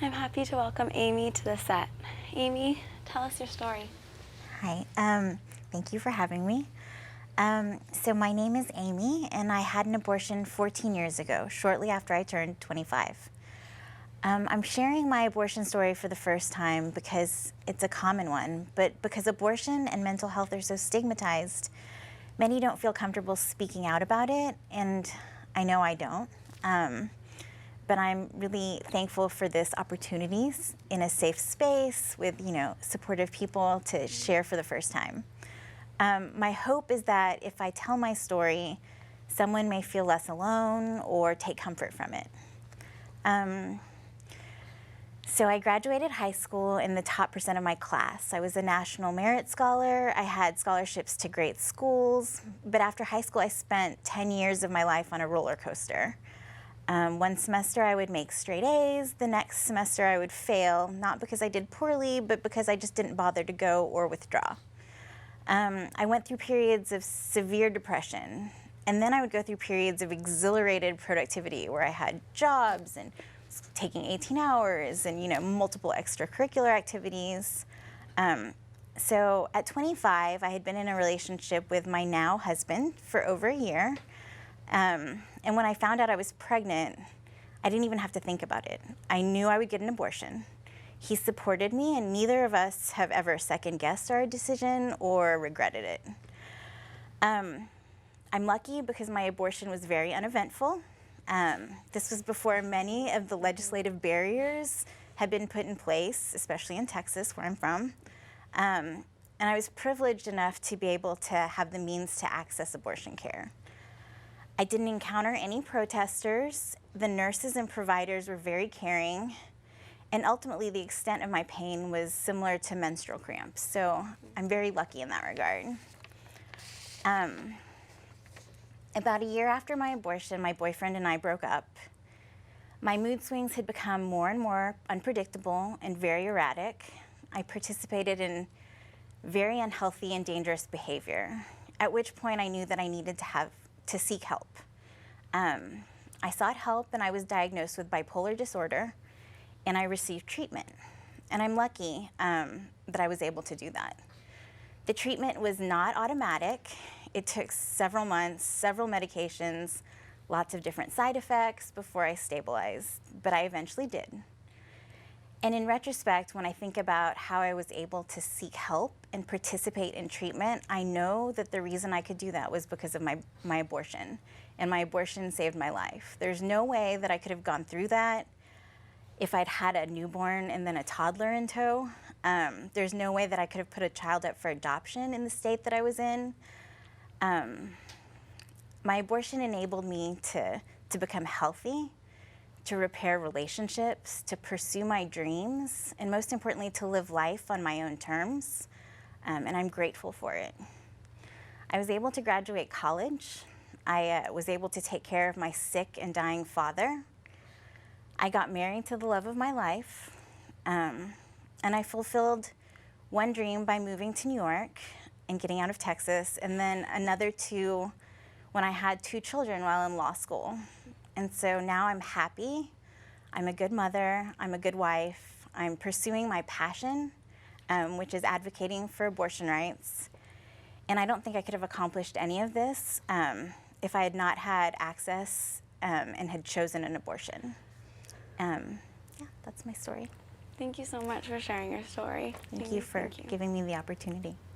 I'm happy to welcome Aimee to the set. Aimee, tell us your story. Hi, thank you for having me. So my name is Aimee, and I had an abortion 14 years ago, shortly after I turned 25. I'm sharing my abortion story for the first time because it's a common one, but because abortion and mental health are so stigmatized, many don't feel comfortable speaking out about it, and I know I don't. But I'm really thankful for this opportunities in a safe space with, supportive people to share for the first time. My hope is that if I tell my story, someone may feel less alone or take comfort from it. So I graduated high school in the top % of my class. I was a National Merit Scholar. I had scholarships to great schools. But after high school, I spent 10 years of my life on a roller coaster. One semester I would make straight A's. The next semester I would fail, not because I did poorly, but because I just didn't bother to go or withdraw. I went through periods of severe depression, and then I would go through periods of exhilarated productivity where I had jobs and was taking 18 hours and multiple extracurricular activities. So at 25, I had been in a relationship with my now husband for over a year. And when I found out I was pregnant, I didn't even have to think about it. I knew I would get an abortion. He supported me, and neither of us have ever second-guessed our decision or regretted it. I'm lucky because my abortion was very uneventful. This was before many of the legislative barriers had been put in place, especially in Texas, where I'm from. And I was privileged enough to be able to have the means to access abortion care. I didn't encounter any protesters. The nurses and providers were very caring. And ultimately, the extent of my pain was similar to menstrual cramps. So I'm very lucky in that regard. About a year after my abortion, my boyfriend and I broke up. My mood swings had become more and more unpredictable and very erratic. I participated in very unhealthy and dangerous behavior, at which point I knew that I needed to seek help. I sought help, and I was diagnosed with bipolar disorder, and I received treatment. And I'm lucky that I was able to do that. The treatment was not automatic. It took several months, several medications, lots of different side effects before I stabilized, but I eventually did. And in retrospect, when I think about how I was able to seek help and participate in treatment, I know that the reason I could do that was because of my abortion, and my abortion saved my life. There's no way that I could have gone through that if I'd had a newborn and then a toddler in tow. There's no way that I could have put a child up for adoption in the state that I was in. My abortion enabled me to become healthy, to repair relationships, to pursue my dreams, and most importantly, to live life on my own terms, and I'm grateful for it. I was able to graduate college. I was able to take care of my sick and dying father. I got married to the love of my life, and I fulfilled one dream by moving to New York and getting out of Texas, and then another two when I had 2 children while in law school. And so now I'm happy, I'm a good mother, I'm a good wife, I'm pursuing my passion, which is advocating for abortion rights. And I don't think I could have accomplished any of this if I had not had access and had chosen an abortion. Yeah, that's my story. Thank you so much for sharing your story. Thank you for giving me the opportunity.